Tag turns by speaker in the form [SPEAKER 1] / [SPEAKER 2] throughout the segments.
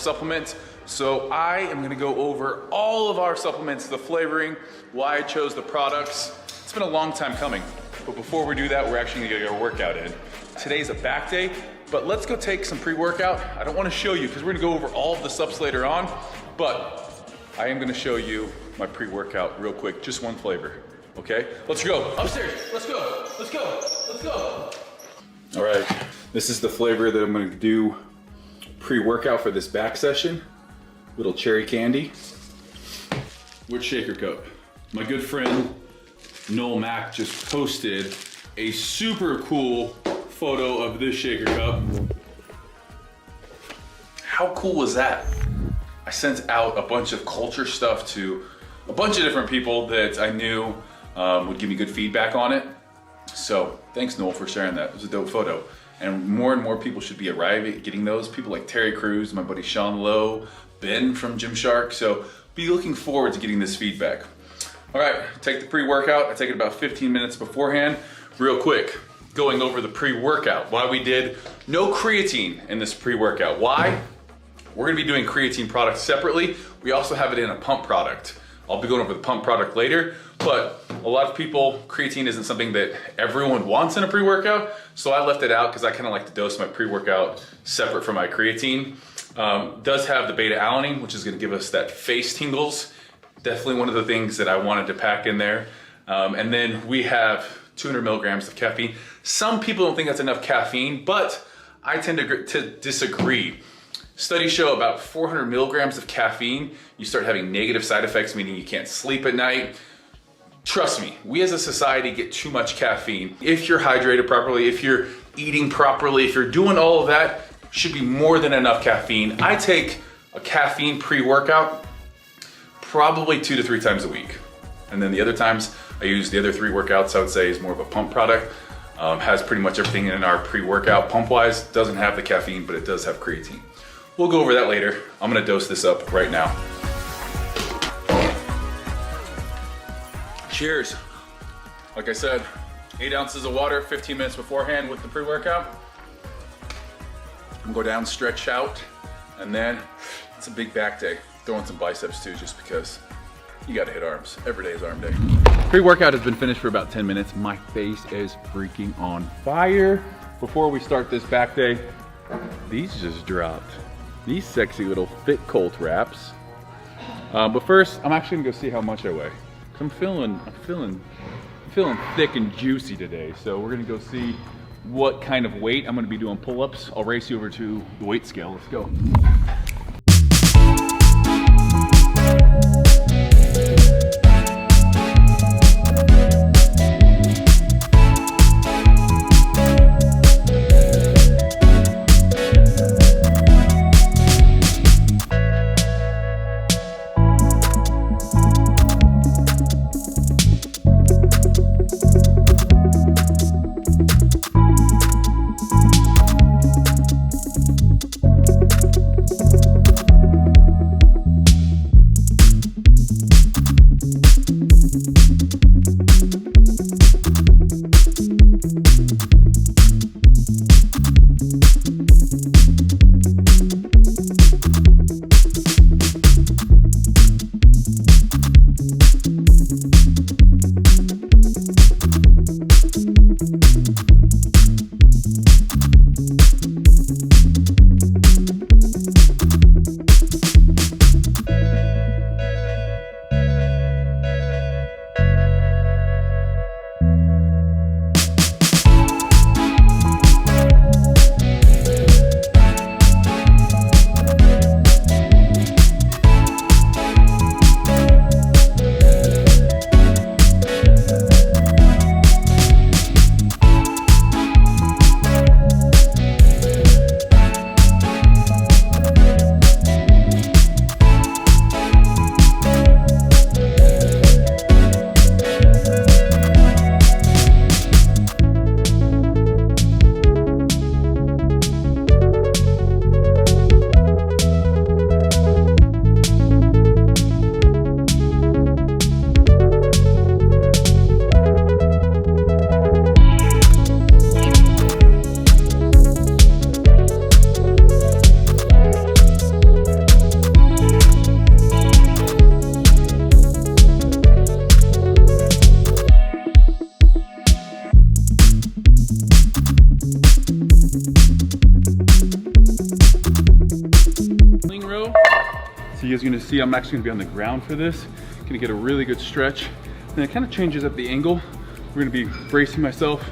[SPEAKER 1] supplement. So I am gonna go over all of our supplements, the flavoring, why I chose the products. It's been a long time coming, but before we do that, we're actually gonna get our workout in. Today's a back day, but let's go take some pre-workout. I don't wanna show you because we're gonna go over all of the subs later on, but I am gonna show you my pre-workout real quick, just one flavor, okay? Let's go, upstairs, let's go, let's go, let's go. All right, this is the flavor that I'm gonna do pre-workout for this back session. Little cherry candy with shaker cup. My good friend Noel Mack just posted a super cool photo of this shaker cup. How cool was that? I sent out a bunch of culture stuff to a bunch of different people that I knew would give me good feedback on it. So thanks Noel for sharing that. It was a dope photo. And more people should be arriving at getting those. People like Terry Crews, my buddy Sean Lowe, Ben from Gymshark. So be looking forward to getting this feedback. All right, take the pre-workout. I take it about 15 minutes beforehand. Real quick, going over the pre-workout. Why we did no creatine in this pre-workout. Why? We're gonna be doing creatine products separately. We also have it in a pump product. I'll be going over the pump product later, but a lot of people, creatine isn't something that everyone wants in a pre-workout, so I left it out because I kind of like to dose my pre-workout separate from my creatine. Does have the beta-alanine, which is gonna give us that face tingles. Definitely one of the things that I wanted to pack in there. And then we have 200 milligrams of caffeine. Some people don't think that's enough caffeine, but I tend to disagree. Studies show about 400 milligrams of caffeine, you start having negative side effects, meaning you can't sleep at night. Trust me, we as a society get too much caffeine. If you're hydrated properly, if you're eating properly, if you're doing all of that, should be more than enough caffeine. I take a caffeine pre-workout probably 2 to 3 times a week. And then the other times, I use the other 3 workouts I would say is more of a pump product. Has pretty much everything in our pre-workout. Pump-wise, doesn't have the caffeine, but it does have creatine. We'll go over that later. I'm gonna dose this up right now. Cheers. Like I said, 8 ounces of water, 15 minutes beforehand with the pre-workout. I'm gonna go down, stretch out, and then it's a big back day. Throwing some biceps too, just because you gotta hit arms. Every day is arm day. Pre-workout has been finished for about 10 minutes. My face is freaking on fire. Before we start this back day, these just dropped. These sexy little fit Colt wraps. But first, I'm actually gonna go see how much I weigh. I'm feeling thick and juicy today. So we're gonna go see what kind of weight I'm gonna be doing pull-ups. I'll race you over to the weight scale. Let's go. guys are gonna see I'm actually gonna be on the ground for this. Gonna get a really good stretch. And it kind of changes up the angle. We're gonna be bracing myself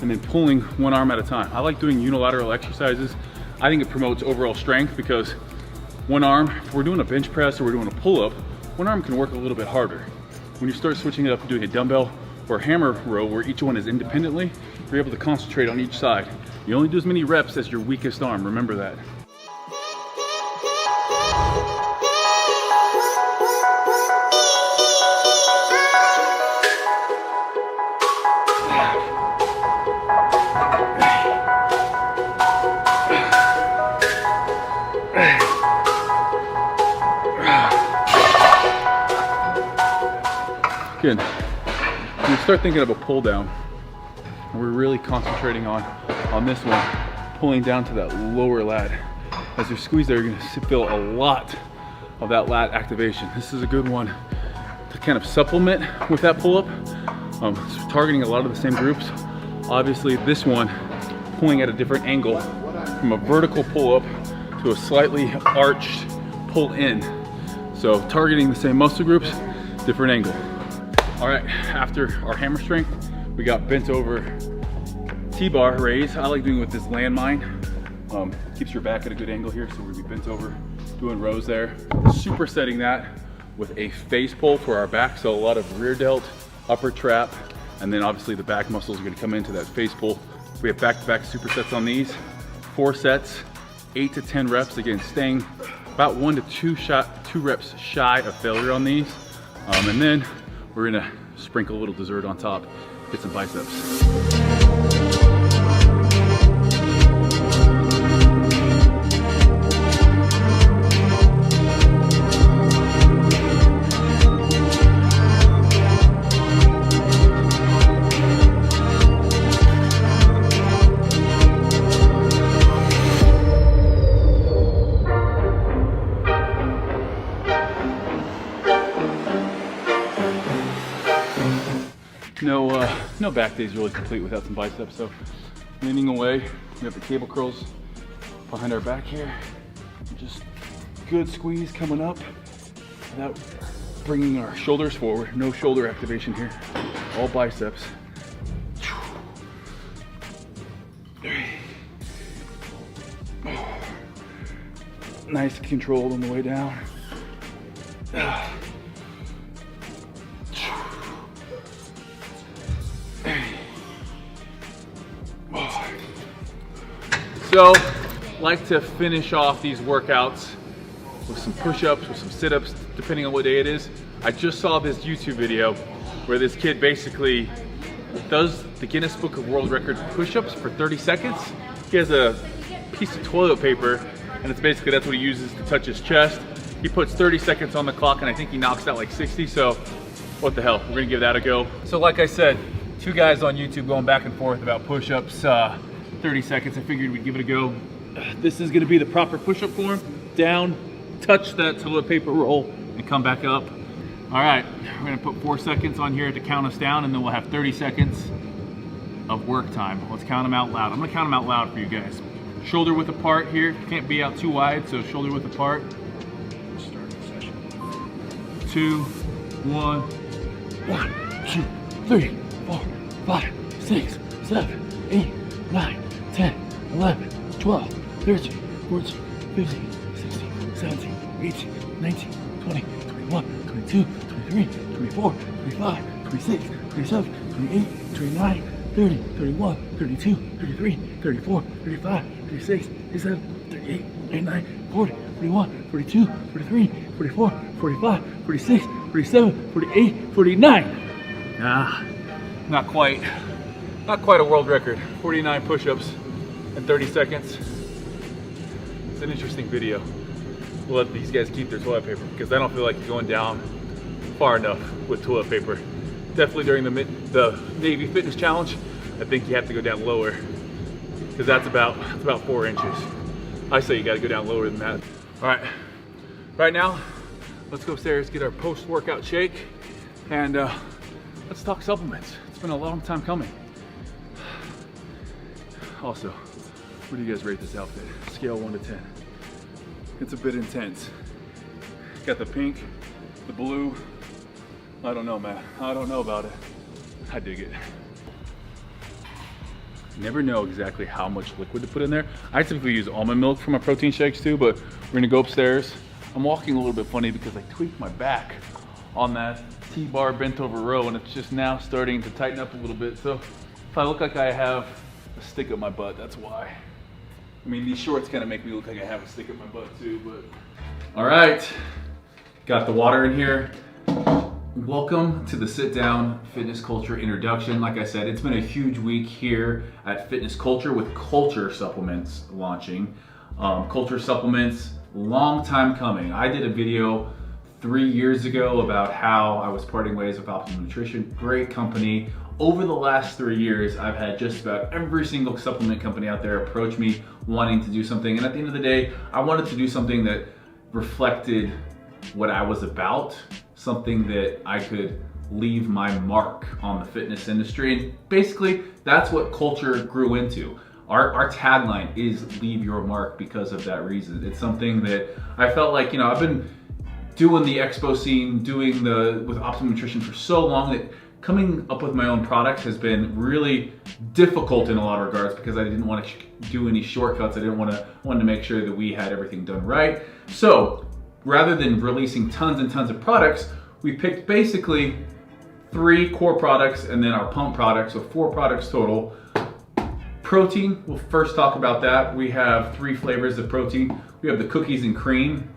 [SPEAKER 1] and then pulling one arm at a time. I like doing unilateral exercises. I think it promotes overall strength because one arm, if we're doing a bench press or we're doing a pull-up, one arm can work a little bit harder. When you start switching it up and doing a dumbbell or a hammer row where each one is independently, you're able to concentrate on each side. You only do as many reps as your weakest arm, remember that. Good. When you start thinking of a pull down, we're really concentrating on this one, pulling down to that lower lat. As you squeeze there, you're gonna feel a lot of that lat activation. This is a good one to kind of supplement with that pull-up. Targeting a lot of the same groups. Obviously this one, pulling at a different angle from a vertical pull-up to a slightly arched pull in. So targeting the same muscle groups, different angle. All right, after our hammer strength, we got bent over T-bar raise. I like doing with this landmine. Keeps your back at a good angle here, so we're gonna be bent over, doing rows there. Supersetting that with a face pull for our back, so a lot of rear delt, upper trap, and then obviously the back muscles are gonna come into that face pull. We have back-to-back supersets on these. 4 sets, 8 to 10 reps. Again, staying about 1 to 2 reps shy of failure on these. And then we're gonna sprinkle a little dessert on top, get some biceps. No back day is really complete without some biceps. So leaning away, we have the cable curls behind our back here. Just good squeeze coming up without bringing our shoulders forward. No shoulder activation here, all biceps. Nice control on the way down. So, like to finish off these workouts with some push-ups, with some sit-ups, depending on what day it is. I just saw this YouTube video where this kid basically does the Guinness Book of World Record push-ups for 30 seconds. He has a piece of toilet paper, and it's basically, that's what he uses to touch his chest. He puts 30 seconds on the clock, and I think he knocks out like 60, so what the hell, we're gonna give that a go. So like I said, 2 guys on YouTube going back and forth about push-ups, 30 seconds, I figured we'd give it a go. This is gonna be the proper push-up form. Down, touch that toilet paper roll, and come back up. All right, we're gonna put 4 seconds on here to count us down, and then we'll have 30 seconds of work time. Let's count them out loud. I'm gonna count them out loud for you guys. Shoulder width apart here. Can't be out too wide, so shoulder width apart. 2, 1. 1, 2, 3, 4, 5, 6, 7, 8, 9, 10, 11, 12, 13, 14, 15, 16, 17, 18, 19, 20, 21, 22, 23, 24, 25, 26, 27, 28, 29, 30, 31, 32, 33, 34, 35, 36, 37, 38, 39, 40, 41, 42, 43, 44, 45, 46, 47, 48, 49. Not quite a world record. 49 push-ups in 30 seconds. It's an interesting video. We'll let these guys keep their toilet paper because I don't feel like going down far enough with toilet paper. Definitely during the Navy Fitness Challenge, I think you have to go down lower because that's about 4 inches. I say you got to go down lower than that. All right, right now, let's go upstairs, get our post-workout shake, and let's talk supplements. It's been a long time coming. Also, what do you guys rate this outfit? Scale 1 to 10. It's a bit intense. got the pink, the blue. I don't know, man. I don't know about it. I dig it. Never know exactly how much liquid to put in there. I typically use almond milk for my protein shakes too, but we're gonna go upstairs. I'm walking a little bit funny because I tweaked my back on that T-bar bent over row, and it's just now starting to tighten up a little bit. So if I look like I have a stick up my butt, that's why. I mean, these shorts kind of make me look like I have a stick up my butt too, but. All right, got the water in here. Welcome to the Sit Down Fitness Culture introduction. Like I said, it's been a huge week here at Fitness Culture with Culture supplements launching. Culture supplements, long time coming. I did a video 3 years ago about how I was parting ways with Optimum Nutrition. Great company. Over the last 3 years, I've had just about every single supplement company out there approach me wanting to do something. And at the end of the day, I wanted to do something that reflected what I was about, something that I could leave my mark on the fitness industry. And basically, that's what Culture grew into. Our tagline is leave your mark because of that reason. It's something that I felt like, you know, I've been doing the expo scene, with Optimum Nutrition for so long that coming up with my own product has been really difficult in a lot of regards because I didn't want to do any shortcuts. I wanted to make sure that we had everything done right. So rather than releasing tons and tons of products, we picked basically 3 core products and then our pump products, so 4 products total. Protein, we'll first talk about that. We have 3 flavors of protein. We have the cookies and cream,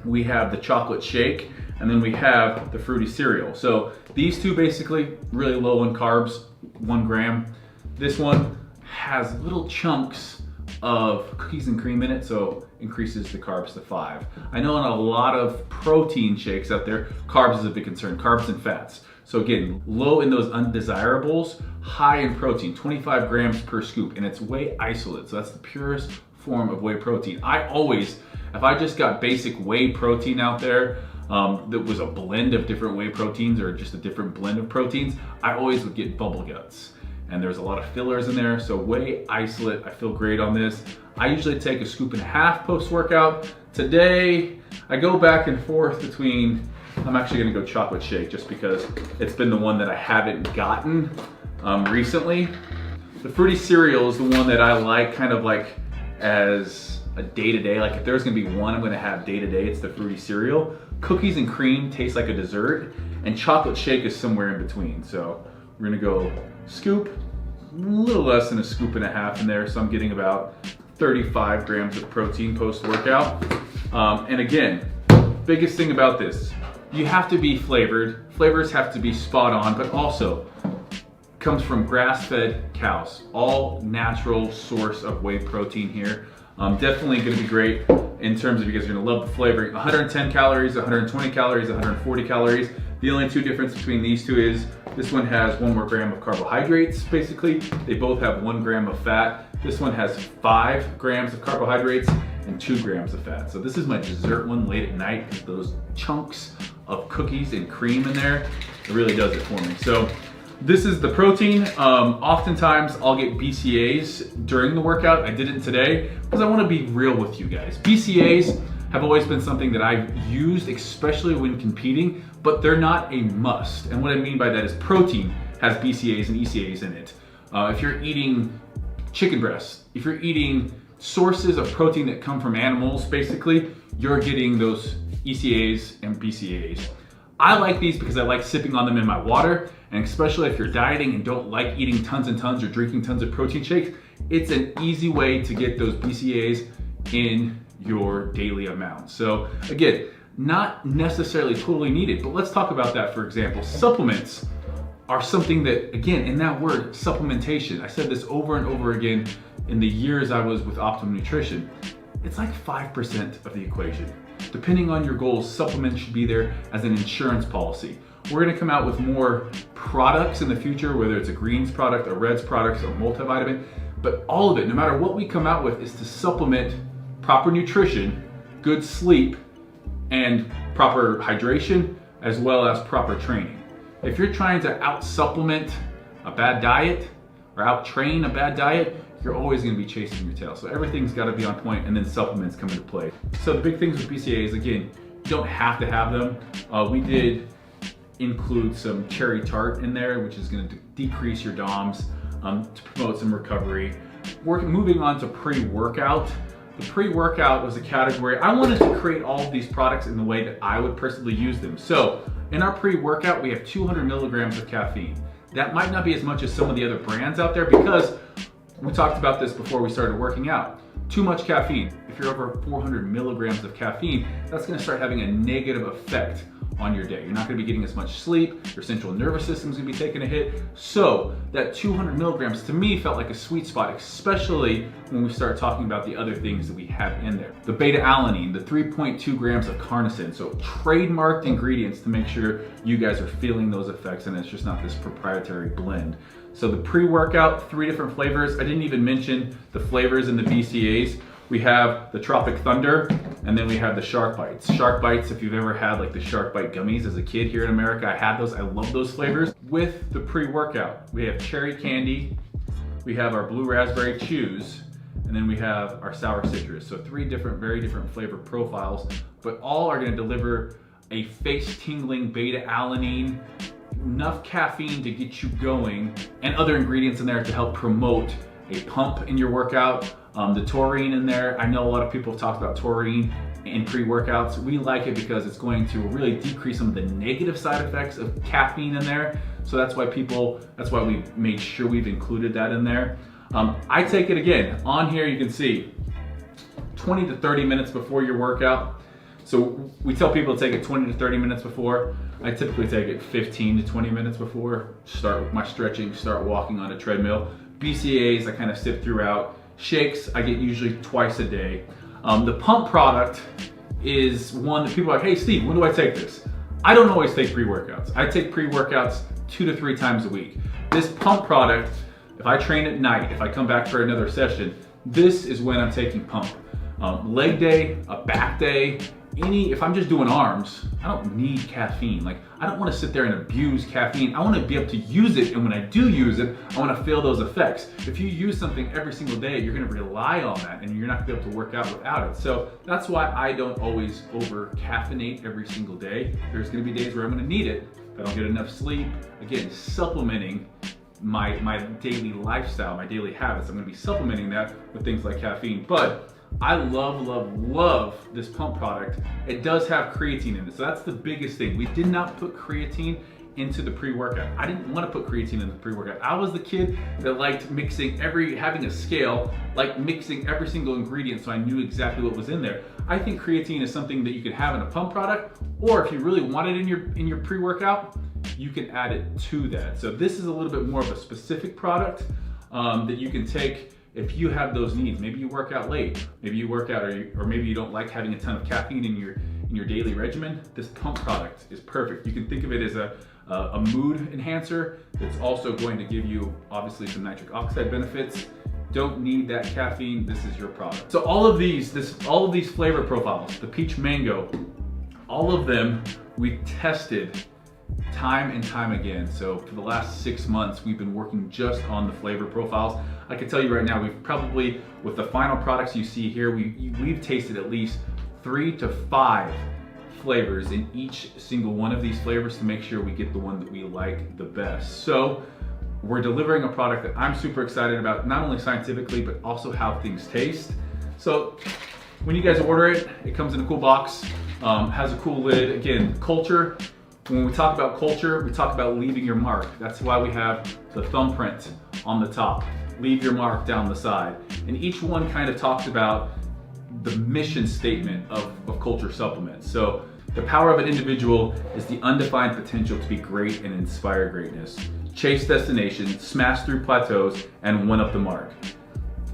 [SPEAKER 1] we have the chocolate shake, and then we have the fruity cereal. So these 2 basically really low in carbs, 1 gram. This one has little chunks of cookies and cream in it, so increases the carbs to 5. I know in a lot of protein shakes out there, carbs is a big concern, carbs and fats. So again, low in those undesirables, high in protein, 25 grams per scoop, and it's whey isolate, so that's the purest form of whey protein. I always, if I just got basic whey protein out there, that was a blend of different whey proteins or just a different blend of proteins, I always would get bubble guts. And there's a lot of fillers in there, so whey isolate, I feel great on this. I usually take a scoop and a half post-workout. Today, I go back and forth between, I'm actually gonna go chocolate shake just because it's been the one that I haven't gotten recently. The fruity cereal is the one that I like kind of like as a day-to-day, like if there's gonna be one I'm gonna have day-to-day, it's the fruity cereal. Cookies and cream taste like a dessert, and chocolate shake is somewhere in between. So we're gonna go scoop, a little less than a scoop and a half in there, so I'm getting about 35 grams of protein post-workout. And again, biggest thing about this, you have to be flavored. Flavors have to be spot on, but also comes from grass-fed cows. All natural source of whey protein here. Definitely gonna be great in terms of you guys are gonna love the flavor. 110 calories, 120 calories, 140 calories. The only 2 difference between these 2 is this one has 1 more gram of carbohydrates, basically. They both have 1 gram of fat. This one has 5 grams of carbohydrates and 2 grams of fat. So this is my dessert one late at night because those chunks of cookies and cream in there, it really does it for me. So this is the protein. Oftentimes I'll get BCAAs during the workout. I didn't today because I want to be real with you guys. BCAAs have always been something that I've used, especially when competing, but they're not a must. And what I mean by that is protein has BCAAs and ECAs in it. If you're eating chicken breasts, if you're eating sources of protein that come from animals, basically, you're getting those ECAs and BCAAs. I like these because I like sipping on them in my water, and especially if you're dieting and don't like eating tons and tons or drinking tons of protein shakes, it's an easy way to get those BCAAs in your daily amount. So again, not necessarily totally needed, but let's talk about that. For example, supplements are something that, again, in that word, supplementation, I said this over and over again in the years I was with Optimum Nutrition, it's like 5% of the equation. Depending on your goals, supplements should be there as an insurance policy. We're gonna come out with more products in the future, whether it's a greens product, a reds product, a multivitamin, but all of it, no matter what we come out with, is to supplement proper nutrition, good sleep, and proper hydration, as well as proper training. If you're trying to out-supplement a bad diet or out-train a bad diet, you're always gonna be chasing your tail. So everything's gotta be on point, and then supplements come into play. So the big things with BCAAs, again,
[SPEAKER 2] You don't have to have them. We did include some cherry tart in there, which is going to decrease your DOMs to promote some recovery. Moving on to pre-workout. The pre-workout was a category. I wanted to create all of these products in the way that I would personally use them. So in our pre-workout, we have 200 milligrams of caffeine. That might not be as much as some of the other brands out there because we talked about this before we started working out. Too much caffeine. If you're over 400 milligrams of caffeine, that's gonna start having a negative effect on your day. You're not gonna be getting as much sleep, your central nervous system's gonna be taking a hit. So that 200 milligrams to me felt like a sweet spot, especially when we start talking about the other things that we have in there. The beta-alanine, the 3.2 grams of carnosine, so trademarked ingredients to make sure you guys are feeling those effects and it's just not this proprietary blend. So the pre-workout, 3 different flavors. I didn't even mention the flavors in the BCAAs. We have the Tropic Thunder, and then we have the Shark Bites. Shark Bites, if you've ever had like the Shark Bite gummies as a kid here in America, I had those, I love those flavors. With the pre-workout, we have cherry candy, we have our blue raspberry chews, and then we have our sour citrus. So 3 different, very different flavor profiles, but all are gonna deliver a face-tingling beta-alanine, enough caffeine to get you going, and other ingredients in there to help promote a pump in your workout. The taurine in there, I know a lot of people have talked about taurine in pre-workouts. We like it because it's going to really decrease some of the negative side effects of caffeine in there. So that's why we made sure we've included that in there. I take it again, on here you can see 20 to 30 minutes before your workout. So we tell people to take it 20 to 30 minutes before. I typically take it 15 to 20 minutes before. Start my stretching, start walking on a treadmill. BCAAs, I kind of sip throughout. Shakes, I get usually twice a day. The pump product is one that people are like, hey Steve, when do I take this? I don't always take pre-workouts. I take pre-workouts 2 to 3 times a week. This pump product, if I train at night, if I come back for another session, this is when I'm taking pump. Leg day, a back day, if I'm just doing arms, I don't need caffeine. Like, I don't want to sit there and abuse caffeine. I want to be able to use it, and when I do use it, I want to feel those effects. If you use something every single day, you're going to rely on that, and you're not going to be able to work out without it. So that's why I don't always over caffeinate every single day. There's going to be days where I'm going to need it. If I don't get enough sleep, again, supplementing my daily lifestyle, my daily habits. I'm going to be supplementing that with things like caffeine. But I love this pump product. It does have creatine in it, so that's the biggest thing. We did not put creatine into the pre-workout. I didn't want to put creatine in the pre-workout. I was the kid that liked having a scale, like mixing every single ingredient so I knew exactly what was in there. I think creatine is something that you can have in a pump product, or if you really want it in your pre-workout, you can add it to that. So this is a little bit more of a specific product that you can take if you have those needs. Maybe you work out late, maybe you work out, or maybe you don't like having a ton of caffeine in your daily regimen. This pump product is perfect. You can think of it as a mood enhancer that's also going to give you obviously some nitric oxide benefits. Don't need that caffeine, this is your product. So all of these flavor profiles, the peach mango, all of them we tested time and time again. So for the last 6 months, we've been working just on the flavor profiles. I can tell you right now, we've probably, with the final products you see here, we've tasted at least 3 to 5 flavors in each single one of these flavors to make sure we get the one that we like the best. So we're delivering a product that I'm super excited about, not only scientifically, but also how things taste. So when you guys order it, it comes in a cool box, has a cool lid. Again, culture. When we talk about culture, we talk about leaving your mark. That's why we have the thumbprint on the top. Leave your mark down the side. And each one kind of talks about the mission statement of culture supplements. So the power of an individual is the undefined potential to be great and inspire greatness. Chase destinations, smash through plateaus, and one up the mark.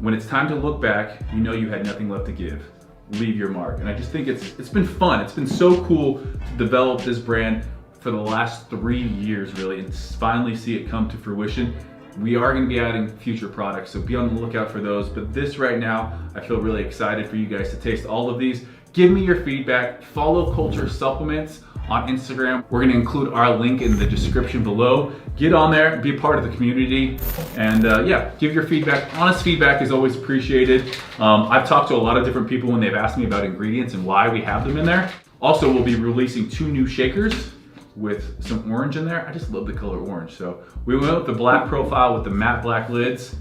[SPEAKER 2] When it's time to look back, you know you had nothing left to give. Leave your mark. And I just think it's been fun. It's been so cool to develop this brand for the last 3 years, really, and finally see it come to fruition. We are going to be adding future products, so be on the lookout for those. But this right now, I feel really excited for you guys to taste all of these. Give me your feedback. Follow Culture Supplements on Instagram. We're going to include our link in the description below. Get on there, be a part of the community, and yeah, give your feedback. Honest feedback is always appreciated. I've talked to a lot of different people when they've asked me about ingredients and why we have them in there. Also, we'll be releasing 2 new shakers with some orange in there. I just love the color orange. So we went with the black profile with the matte black lids.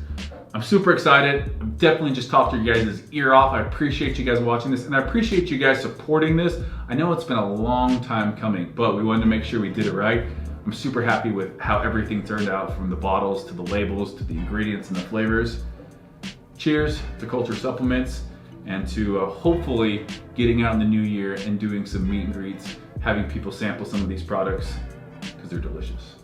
[SPEAKER 2] I'm super excited. I'm definitely just talked your guys' ear off. I appreciate you guys watching this, and I appreciate you guys supporting this. I know it's been a long time coming, but we wanted to make sure we did it right. I'm super happy with how everything turned out, from the bottles to the labels to the ingredients and the flavors. Cheers to Culture Supplements, and to hopefully getting out in the new year and doing some meet and greets, having people sample some of these products because they're delicious.